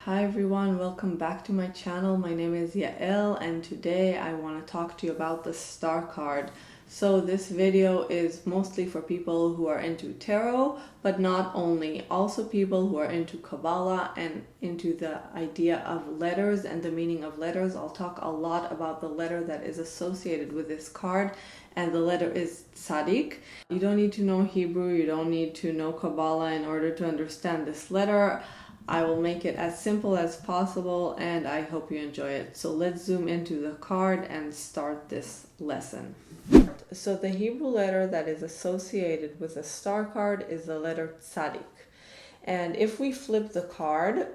Hi everyone, welcome back to my channel. My name is Yael and today I want to talk to you about the star card. So this video is mostly for people who are into tarot, but not only, also people who are into Kabbalah and into the idea of letters and the meaning of letters. I'll talk a lot about the letter that is associated with this card, and the letter is Tzaddik. You don't need to know Hebrew, you don't need to know Kabbalah in order to understand this letter. I will make it as simple as possible and I hope you enjoy it. So let's zoom into the card and start this lesson. So the Hebrew letter that is associated with the star card is the letter Tzaddik. And if we flip the card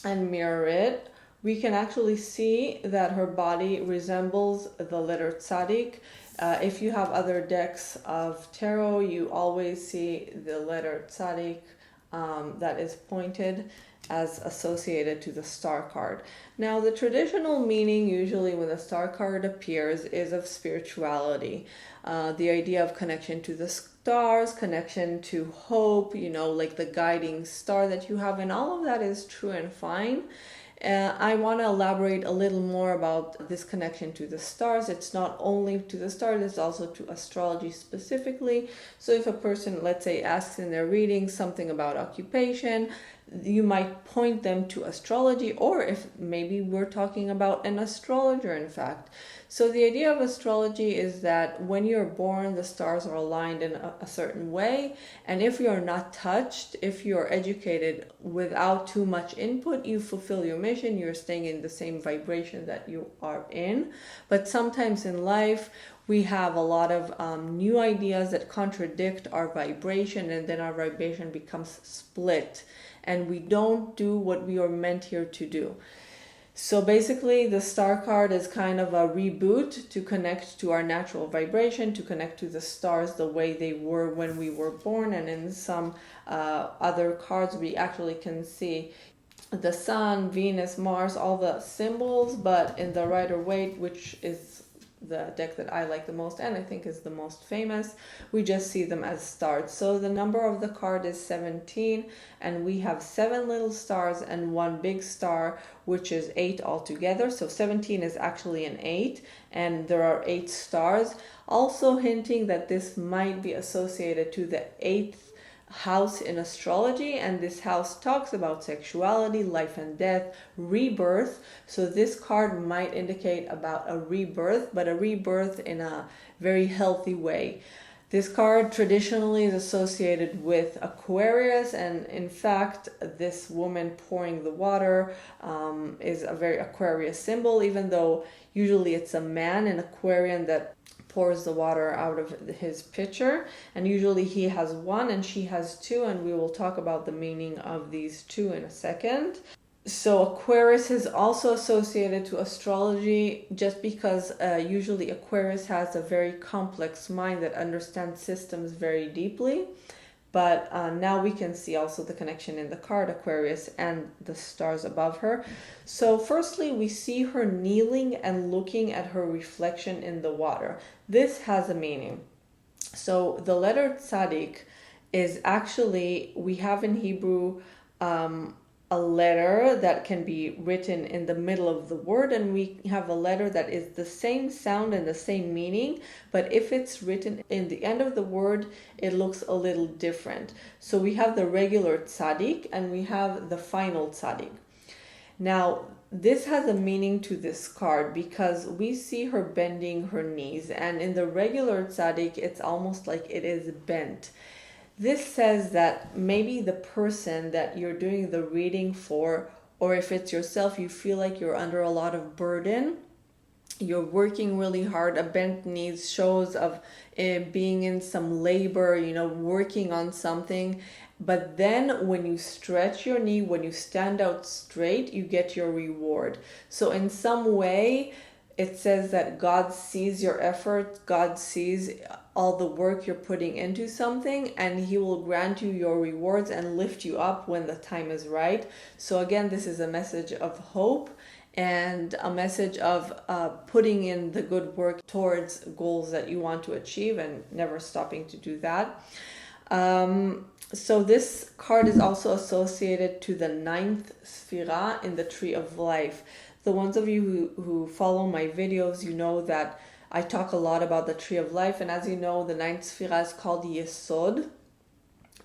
and mirror it, we can actually see that her body resembles the letter Tzaddik. If you have other decks of tarot, you always see the letter Tzaddik that is pointed as associated to the star card. Now, the traditional meaning usually when the star card appears is of spirituality. The idea of connection to the stars, connection to hope, like the guiding star that you have, and all of that is true and fine. I want to elaborate a little more about this connection to the stars. It's not only to the stars, it's also to astrology specifically. So if a person, let's say, asks in their reading something about occupation, you might point them to astrology, or if maybe we're talking about an astrologer, in fact. So the idea of astrology is that when you're born, the stars are aligned in a certain way, and if you're not touched, if you're educated without too much input, you fulfill your mission, you're staying in the same vibration that you are in. But sometimes in life, we have a lot of new ideas that contradict our vibration, and then our vibration becomes split, and we don't do what we are meant here to do. So basically, the star card is kind of a reboot to connect to our natural vibration, to connect to the stars the way they were when we were born. And in some other cards, we actually can see the sun, Venus, Mars, all the symbols, but in the Rider-Waite, which is the deck that I like the most and I think is the most famous, we just see them as stars. So the number of the card is 17, and we have 7 little stars and 1 big star, which is 8 altogether. So 17 is actually an 8, and there are 8 stars, also hinting that this might be associated to the 8th house in astrology, and this house talks about sexuality, life and death, rebirth. So this card might indicate about a rebirth, but a rebirth in a very healthy way. This card traditionally is associated with Aquarius, and in fact this woman pouring the water is a very Aquarius symbol, even though usually it's a man in Aquarian that pours the water out of his pitcher, and usually he has 1 and she has 2, and we will talk about the meaning of these 2 in a second. So Aquarius is also associated to astrology just because usually Aquarius has a very complex mind that understands systems very deeply. But now we can see also the connection in the card, Aquarius, and the stars above her. So firstly, we see her kneeling and looking at her reflection in the water. This has a meaning. So the letter Tzaddik is actually, we have in Hebrew a letter that can be written in the middle of the word, and we have a letter that is the same sound and the same meaning, but if it's written in the end of the word, it looks a little different. So we have the regular Tzaddik and we have the final Tzaddik. Now, this has a meaning to this card because we see her bending her knees, and in the regular Tzaddik, it's almost like it is bent. This says that maybe the person that you're doing the reading for, or if it's yourself, you feel like you're under a lot of burden. You're working really hard. A bent knee shows of being in some labor, working on something. But then when you stretch your knee, when you stand out straight, you get your reward. So in some way, it says that God sees your effort, God sees all the work you're putting into something, and He will grant you your rewards and lift you up when the time is right. So again, this is a message of hope and a message of putting in the good work towards goals that you want to achieve and never stopping to do that. So this card is also associated to the ninth sphira in the tree of life. The ones of you who follow my videos, you know that I talk a lot about the tree of life. And as you know, the ninth sphira is called Yesod.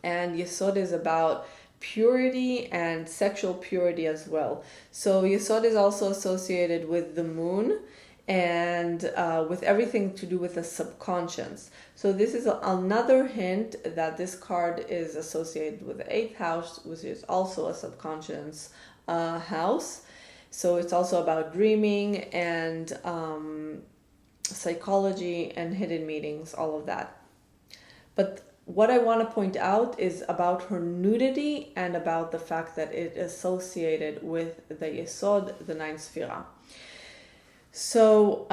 And Yesod is about purity and sexual purity as well. So Yesod is also associated with the moon and with everything to do with the subconscious. So this is another hint that this card is associated with the eighth house, which is also a subconscious house. So it's also about dreaming and psychology and hidden meanings, all of that. But what I want to point out is about her nudity and about the fact that it is associated with the Yesod, the ninth sphira. So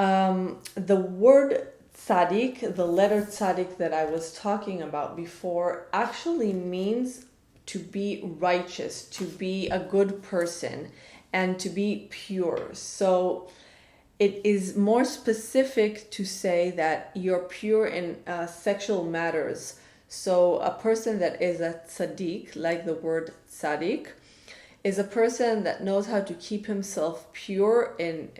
the word tzaddik, the letter tzaddik that I was talking about before, actually means to be righteous, to be a good person, and to be pure. So it is more specific to say that you're pure in sexual matters. So a person that is a tzaddik, like the word tzaddik, is a person that knows how to keep himself pure in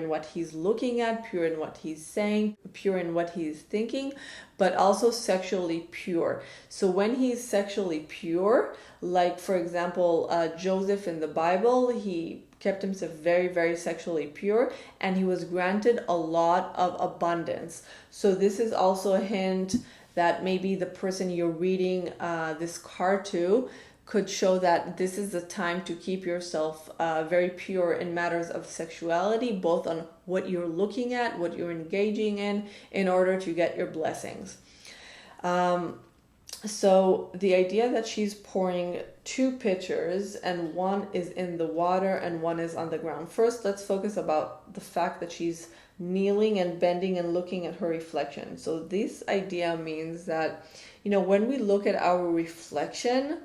what he's looking at, pure in what he's saying, pure in what he's thinking, but also sexually pure. So when he's sexually pure, like for example, Joseph in the Bible, he kept himself very, very sexually pure, and he was granted a lot of abundance. So this is also a hint that maybe the person you're reading this card to could show that this is the time to keep yourself very pure in matters of sexuality, both on what you're looking at, what you're engaging in order to get your blessings. So the idea that she's pouring two pitchers, and one is in the water and one is on the ground. First, let's focus about the fact that she's kneeling and bending and looking at her reflection. So this idea means that, when we look at our reflection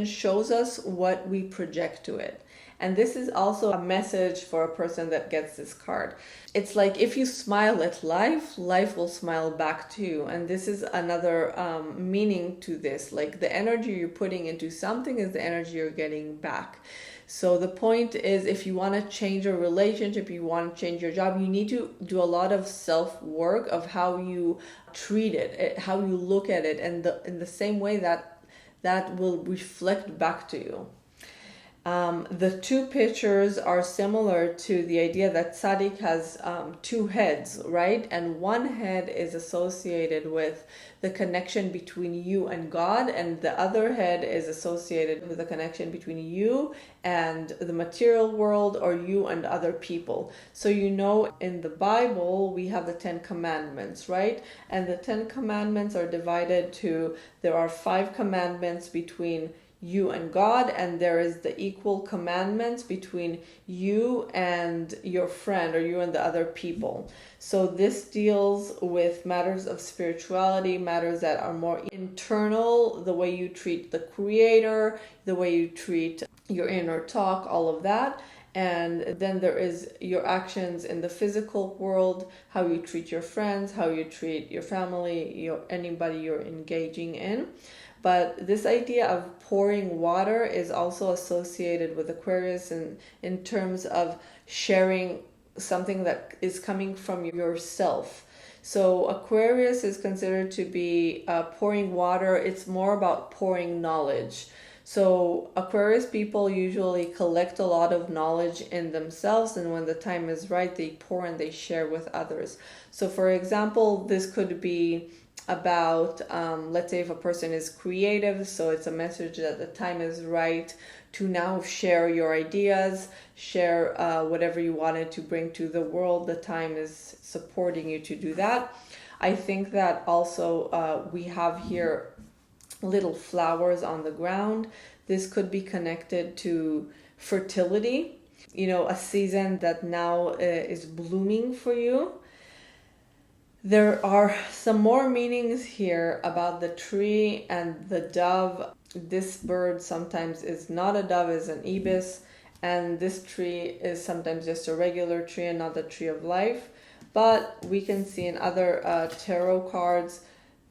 shows us what we project to it. And this is also a message for a person that gets this card. It's like if you smile at life, life will smile back to you. And this is another meaning to this. Like the energy you're putting into something is the energy you're getting back. So the point is, if you want to change your relationship, you want to change your job, you need to do a lot of self-work of how you treat it, how you look at it, and in the same way that will reflect back to you. The two pictures are similar to the idea that tzaddik has two heads, right? And one head is associated with the connection between you and God, and the other head is associated with the connection between you and the material world, or you and other people. So in the Bible we have the 10 commandments, right? And the 10 commandments are divided to, there are 5 commandments between you and God, and there is the equal commandments between you and your friend, or you and the other people. So this deals with matters of spirituality, matters that are more internal, the way you treat the Creator, the way you treat your inner talk, all of that. And then there is your actions in the physical world, how you treat your friends, how you treat your family, anybody you're engaging in. But this idea of pouring water is also associated with Aquarius in terms of sharing something that is coming from yourself. So Aquarius is considered to be pouring water. It's more about pouring knowledge. So Aquarius people usually collect a lot of knowledge in themselves, and when the time is right, they pour and they share with others. So for example, this could be about, let's say if a person is creative, so it's a message that the time is right to now share your ideas, share whatever you wanted to bring to the world. The time is supporting you to do that. I think that also we have here little flowers on the ground. This could be connected to fertility, a season that now is blooming for you. There are some more meanings here about the tree and the dove. This bird sometimes is not a dove, is an ibis, and this tree is sometimes just a regular tree and not the tree of life. But we can see in other tarot cards,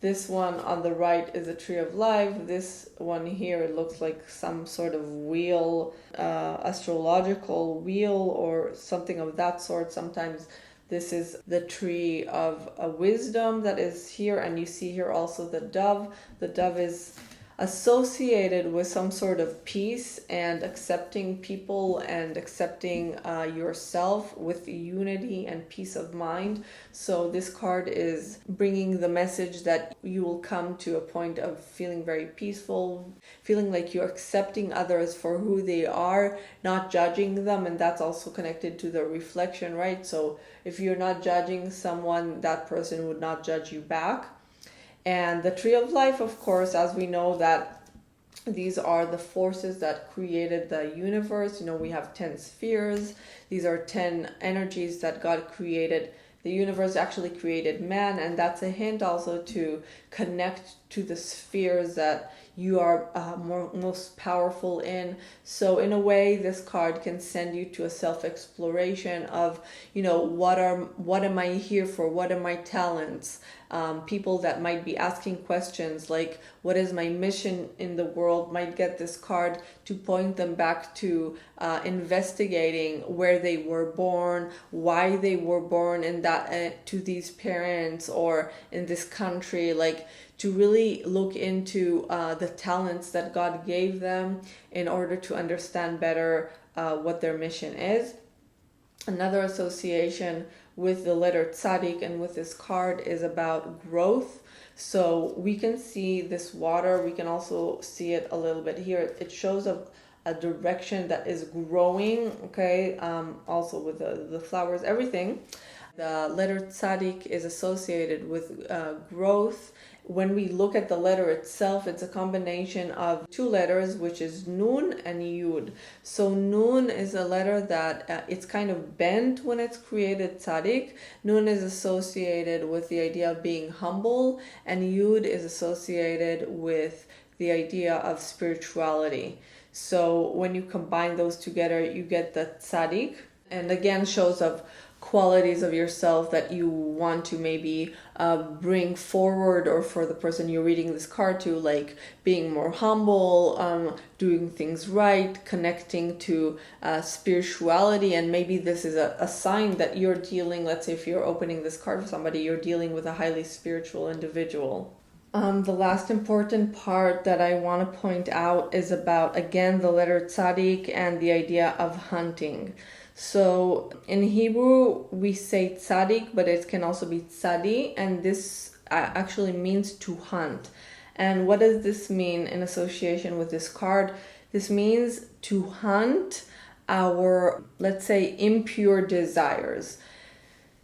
This one on the right is a tree of life. This one here looks like some sort of wheel, astrological wheel or something of that sort. Sometimes this is the tree of wisdom that is here, and you see here also the dove. The dove is associated with some sort of peace and accepting people and accepting yourself with unity and peace of mind. So this card is bringing the message that you will come to a point of feeling very peaceful, feeling like you're accepting others for who they are, not judging them. And that's also connected to the reflection, right? So if you're not judging someone, that person would not judge you back. And the tree of life, of course, as we know, that these are the forces that created the universe. You know, we have 10 spheres. These are 10 energies that God created. The universe actually created man, and that's a hint also to connect to the spheres that you are most powerful in. So in a way, this card can send you to a self-exploration of, you know, what am I here for? What are my talents? People that might be asking questions like, what is my mission in the world, might get this card to point them back to investigating where they were born, why they were born in that to these parents or in this country, like to really look into the talents that God gave them in order to understand better what their mission is. Another association with the letter tzaddik and with this card is about growth. So we can see this water, we can also see it a little bit here. It shows a direction that is growing, okay? Also with the flowers, everything. The letter tzaddik is associated with growth. When we look at the letter itself, it's a combination of two letters, which is nun and yud. So nun is a letter that it's kind of bent when it's created, tzaddik. Nun is associated with the idea of being humble, and yud is associated with the idea of spirituality. So when you combine those together, you get the tzaddik, and again shows of qualities of yourself that you want to maybe bring forward, or for the person you're reading this card to, like being more humble, doing things right, connecting to spirituality. And maybe this is a sign that you're dealing, let's say if you're opening this card for somebody, you're dealing with a highly spiritual individual. The last important part that I want to point out is about, again, the letter tzaddik and the idea of hunting. So in Hebrew, we say tzaddik, but it can also be tzadi, and this actually means to hunt. And what does this mean in association with this card? This means to hunt our, let's say, impure desires.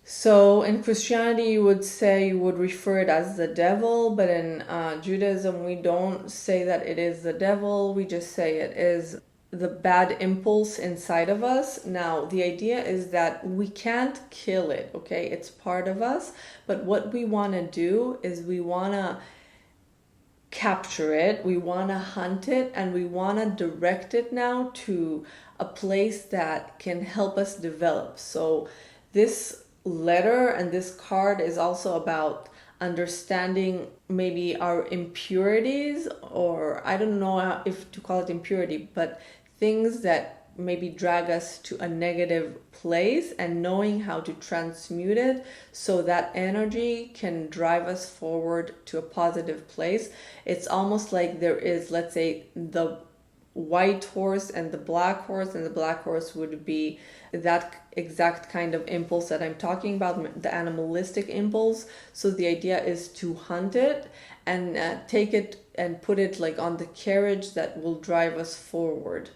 So in Christianity, you would refer it as the devil, but in Judaism, we don't say that it is the devil. We just say it is the bad impulse inside of us. Now, the idea is that we can't kill it, okay? It's part of us, but what we want to do is we want to capture it, we want to hunt it, and we want to direct it now to a place that can help us develop. So this letter and this card is also about understanding maybe our impurities, or I don't know if to call it impurity, but things that maybe drag us to a negative place, and knowing how to transmute it so that energy can drive us forward to a positive place. It's almost like there is, let's say, the white horse and the black horse, and the black horse would be that exact kind of impulse that I'm talking about, the animalistic impulse. So the idea is to hunt it and take it and put it like on the carriage that will drive us forward.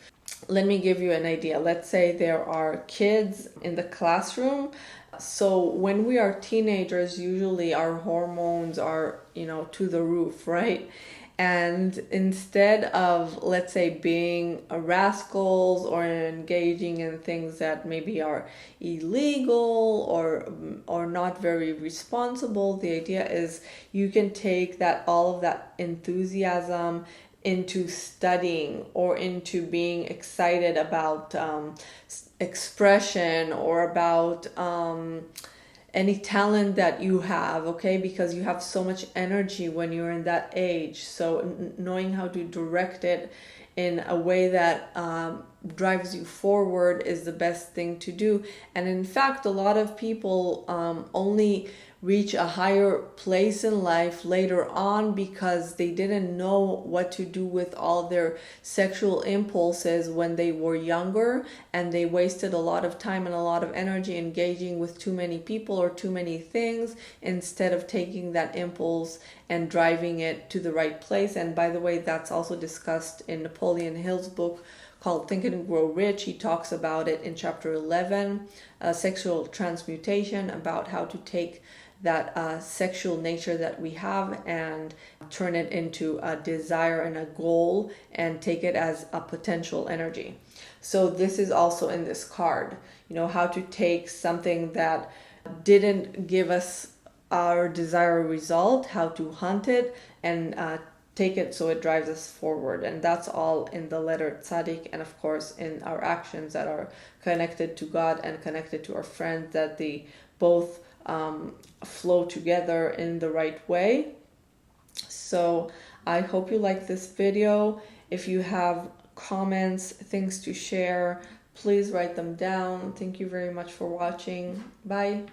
Let me give you an idea. Let's say there are kids in the classroom. So when we are teenagers, usually our hormones are, to the roof, right? And instead of, let's say, being rascals or engaging in things that maybe are illegal or not very responsible, the idea is you can take all of that enthusiasm into studying or into being excited about expression or about any talent that you have, okay? Because you have so much energy when you're in that age. So knowing how to direct it in a way that drives you forward is the best thing to do. And in fact, a lot of people only reach a higher place in life later on because they didn't know what to do with all their sexual impulses when they were younger, and they wasted a lot of time and a lot of energy engaging with too many people or too many things instead of taking that impulse and driving it to the right place. And by the way, that's also discussed in Napoleon Hill's book called Think and Grow Rich. He talks about it in chapter 11, sexual transmutation, about how to take that sexual nature that we have and turn it into a desire and a goal and take it as a potential energy. So this is also in this card, how to take something that didn't give us our desired result, how to hunt it and take it so it drives us forward. And that's all in the letter Tzaddik, and of course in our actions that are connected to God and connected to our friends, that they both flow together in the right way. So I hope you like this video. If you have comments, things to share, please write them down. Thank you very much for watching. Bye.